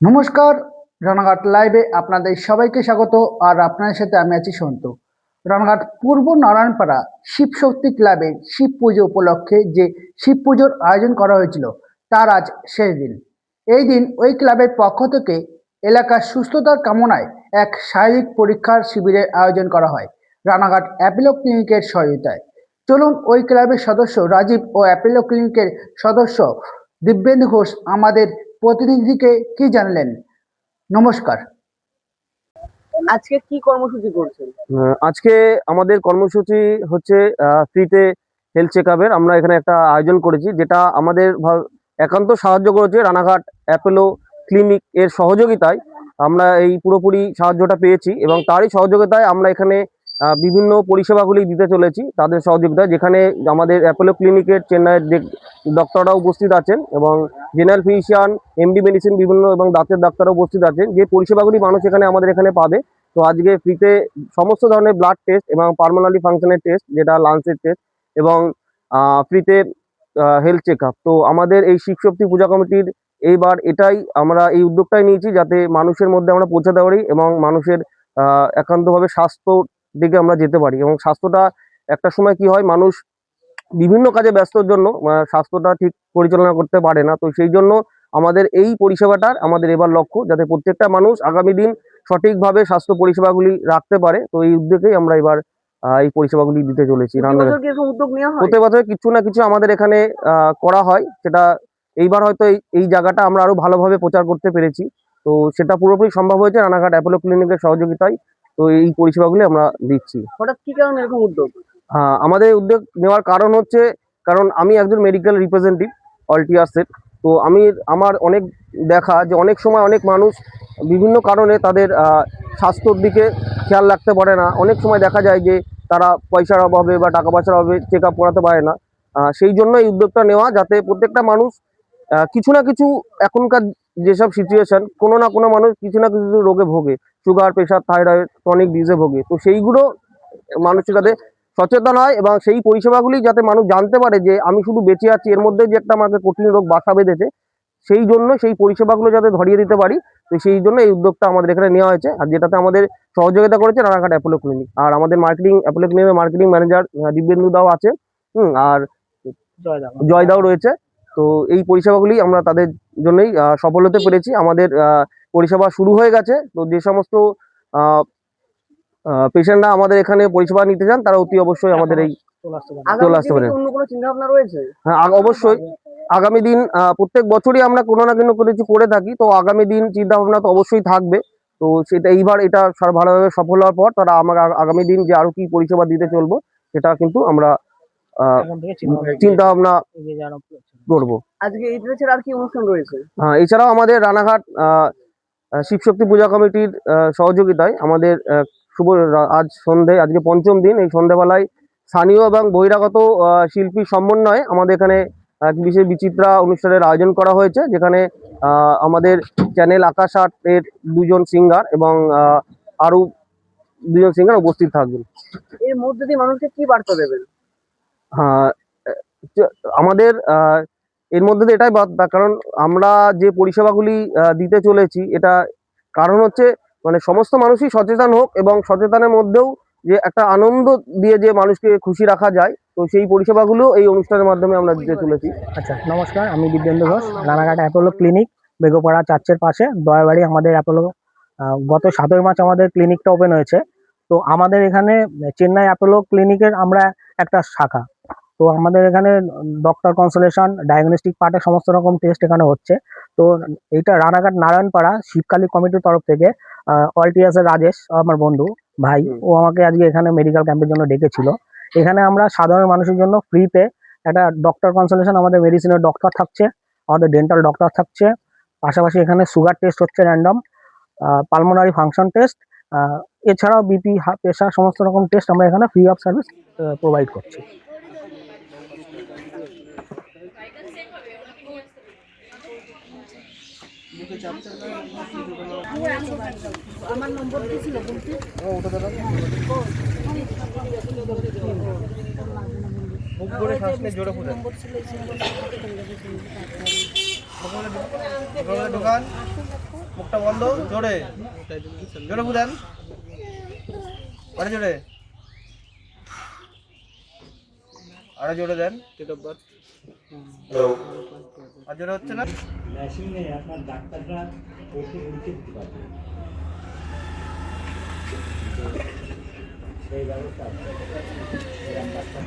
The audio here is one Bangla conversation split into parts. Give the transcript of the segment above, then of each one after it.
নমস্কার, রানাঘাট লাইভে আপনাদের সবাইকে স্বাগত। আর আপনাদের সাথে আমি আছি সন্ত। রানাঘাট পূর্ব নারায়ণপাড়া শিব শক্তি ক্লাবে শিব পুজো উপলক্ষে যে শিব পুজোর আয়োজন করা হয়েছিল তার আজ শেষ দিন। এই দিন ওই ক্লাবের পক্ষ থেকে এলাকার সুস্থতার কামনায় এক শারীরিক পরীক্ষার শিবিরের আয়োজন করা হয় রানাঘাট অ্যাপোলো ক্লিনিকের সহায়তায়। চলুন ওই ক্লাবের সদস্য রাজীব ও অ্যাপোলো ক্লিনিকের সদস্য দিব্যেন্দু ঘোষ আমাদের প্রতিনিধিকে কি জানলেন। নমস্কার। আজকে কি কর্মসূচি করছেন? আজকে আমাদের কর্মসূচি হচ্ছে ফ্রিতে হেলথ চেক আপের। আমরা এখানে একটা আয়োজন করেছি, যেটা আমাদের একান্ত সাহায্য করেছে রানাঘাট অ্যাপোলো ক্লিনিক এর সহযোগিতায়। আমরা এই পুরোপুরি সাহায্যটা পেয়েছি এবং তারই সহযোগিতায় আমরা এখানে বিভিন্ন পরিষেবাগুলি দিতে চলেছি তাদের সহযোগিতায়, যেখানে আমাদের অ্যাপোলো ক্লিনিকের চেন্নাইয়ের ডক্টররা উপস্থিত আছেন এবং জেনারেল ফিজিশিয়ান, এমডি মেডিসিন বিভিন্ন এবং দাঁতের ডাক্তাররা উপস্থিত আছেন। যে পরিষেবাগুলি মানুষ এখানে আমাদের এখানে পাবে, তো আজকে ফ্রিতে সমস্ত ধরনের ব্লাড টেস্ট এবং পালমোনারি ফাংশনের টেস্ট, যেটা লাংসের টেস্ট, এবং ফ্রিতে হেলথ চেক আপ। তো আমাদের এই শিব শক্তি পূজা কমিটির এইবার আমরা এই উদ্যোগটাই নিয়েছি, যাতে মানুষের মধ্যে আমরা পৌঁছাতে পারি এবং মানুষের একান্তভাবে স্বাস্থ্য দিকে আমরা যেতে পারি। এবং স্বাস্থ্যটা একটা সময় কি হয়, মানুষ বিভিন্ন কাজে ব্যস্তর জন্য স্বাস্থ্যটা ঠিক পরিচালনা করতে পারে না। তো সেই জন্য আমাদের এই পরিষেবাটার আমাদের এবার লক্ষ্য, যাতে প্রত্যেকটা মানুষ আগামী দিন সঠিকভাবে স্বাস্থ্য পরিষেবাগুলি রাখতে পারে। তো এই উদ্যোগেই আমরা এবার এই পরিষেবাগুলি দিতে চলেছি। প্রত্যেক বছর কিছু না কিছু আমাদের এখানে করা হয়, সেটা এইবার হয়তো এই জায়গাটা আমরা আরো ভালোভাবে প্রচার করতে পেরেছি। তো সেটা পুরোপুরি সম্ভব হয়েছে রানাঘাট অ্যাপোলো ক্লিনিকের সহযোগিতায়। তো এই পরিষেবাগুলি আমরা দিচ্ছি। হঠাৎ কি কারণে এরকম উদ্যোগ? আমাদের উদ্যোগ নেওয়ার কারণ হচ্ছে, কারণ আমি একজন মেডিকেল রিপ্রেজেন্টেটিভ অলটিয়ার্সের। তো আমার অনেক দেখা যে অনেক সময় অনেক মানুষ বিভিন্ন কারণে তাদের স্বাস্থ্যর দিকে খেয়াল রাখতে পারে না। অনেক সময় দেখা যায় যে তারা পয়সার অভাবে বা টাকা পয়সার অভাবে চেক আপ করাতে পারে না। সেই জন্য এই উদ্যোগটা নেওয়া, যাতে প্রত্যেকটা মানুষ কিছু না কিছু, এখনকার যেসব সিচুয়েশন, কোনো না কোনো মানুষ কিছু না কিছু রোগে ভোগে, সুগার, প্রেশার, থাইরয়েড, ক্রনিক ডিজিজে ভোগে। তো সেইগুলো মানুষের যাতে সচেতন হয় এবং সেই পরিষেবাগুলি যাতে মানুষ জানতে পারে যে আমি শুধু বেঁচে আছি, এর মধ্যে যে একটা আমাকে কঠিন রোগ বাসা বেঁধেছে, সেই জন্য সেই পরিষেবাগুলো যাতে ধরিয়ে দিতে পারি। তো সেই জন্য এই উদ্যোগটা আমাদের এখানে নেওয়া হয়েছে, আর যেটাতে আমাদের সহযোগিতা করেছে রানাঘাট অ্যাপোলো ক্লিনিক। আর আমাদের অ্যাপোলো ক্লিনিকের মার্কেটিং ম্যানেজার দিব্যেন্দু দাও আছে, আর জয়দাও রয়েছে। তো এই পরিষেবাগুলি আমরা তাদের জন্যই সফল হতে পেরেছি। আমাদের পরিষেবা শুরু হয়ে গেছে। তো যে সমস্ত পেশেন্টরা আমাদের এখানে পরিষেবা নিতে চান, তারা অতি অবশ্যই আমাদের এই চলে আসতে পারে। অন্য কোনো চিন্তা ভাবনা রয়েছে? হ্যাঁ, অবশ্যই আগামী দিন প্রত্যেক বছরই আমরা কোনো না কোনো কিছু করে থাকি। তো আগামী দিন চিন্তা ভাবনা তো অবশ্যই থাকবে। তো সেটা এইবার এটা ভালোভাবে সফল হওয়ার পর তারা আমরা আগামী দিন যে আরো কি পরিষেবা দিতে চলবো, সেটা কিন্তু আমরা চিন্তা ভাবনা করবো। আজকে এটা ছাড়া আর কি অনুষ্ঠান রয়েছে? এছাড়াও আমাদের রানাঘাট শিবশক্তি পূজা কমিটির সহযোগিতায় আমাদের আজকে পঞ্চম দিন, এই সন্ধ্যাবেলায় স্থানীয় এবং বহিরাগত শিল্পীর সমন্বয়ে আমাদের এখানে এক বিশেষ বিচিত্রা অনুষ্ঠানের আয়োজন করা হয়েছে, যেখানে আমাদের চ্যানেল আকাশ আটের দুজন সিঙ্গার এবং আরো দুজন সিঙ্গার উপস্থিত থাকবেন। এর মধ্যে দিয়ে মানুষকে কি বার্তা দেবেন? আমাদের এর মধ্যে দিয়ে এটাই বার্তা, কারণ আমরা যে পরিষেবাগুলি দিতে চলেছি, এটা কারণ হচ্ছে মানে সমস্ত মানুষই সচেতন হোক এবং সচেতনের মধ্যেও যে একটা আনন্দ দিয়ে যে মানুষকে খুশি রাখা যায়। তো সেই পরিষেবাগুলো এই অনুষ্ঠানের মাধ্যমে আমরা দিতে চলেছি। আচ্ছা, নমস্কার, আমি দিব্যেন্দু ঘোষ, রানাঘাট অ্যাপোলো ক্লিনিক, বেগোপাড়া চার্চের পাশে দয়াবাড়ি। আমাদের অ্যাপোলো গত 7 মার্চ আমাদের ক্লিনিকটা ওপেন হয়েছে। তো আমাদের এখানে চেন্নাই অ্যাপোলো ক্লিনিকের আমরা একটা শাখা। তো আমাদের এখানে ডক্টর কনসালটেশন, ডায়াগনস্টিক পার্টে সমস্ত রকম টেস্ট এখানে হচ্ছে। তো এইটা রানাঘাট নারায়ণপাড়া শিবকালী কমিটির তরফ থেকে অলটিয়াসের রাজেশ, আমার বন্ধু ভাই, ও আমাকে আজকে এখানে মেডিকেল ক্যাম্পের জন্য ডেকেছিল। এখানে আমরা সাধারণ মানুষের জন্য ফ্রিতে একটা ডক্টর কনসালটেশন, আমাদের মেডিসিনের ডক্টর থাকছে, আমাদের ডেন্টাল ডক্টর থাকছে, পাশাপাশি এখানে সুগার টেস্ট হচ্ছে র্যান্ডম, পালমোনারি ফাংশন টেস্ট, এছাড়াও বিপি, প্রেশার, সমস্ত রকম টেস্ট আমরা এখানে ফ্রি অফ সার্ভিস প্রোভাইড করছি। আমার নম্বর দিয়েছিল বলতে ওটা দাদা মুখ করে শ্বাসনে জোরে ফুলে নম্বর ছিল এই নম্বর দোকান মুখটা বন্ধ, জোরে জোরে বুঝান, আরে জোরে, আরে জোরে দেন। আর জোরে হচ্ছে না। মেশিনে আপনার ডাক্তাররা ওষুধ লিখে দিতে পারবে, সেই ব্যবস্থা আছে। এরকম ডাক্তার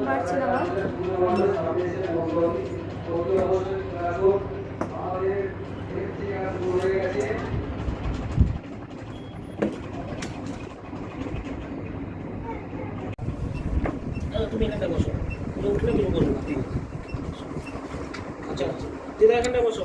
বাড়ছে না তুমি এখানটা বসো, তুমি উঠলে তুমি বলবো। আচ্ছা আচ্ছা, দিদা এখানটা বসো।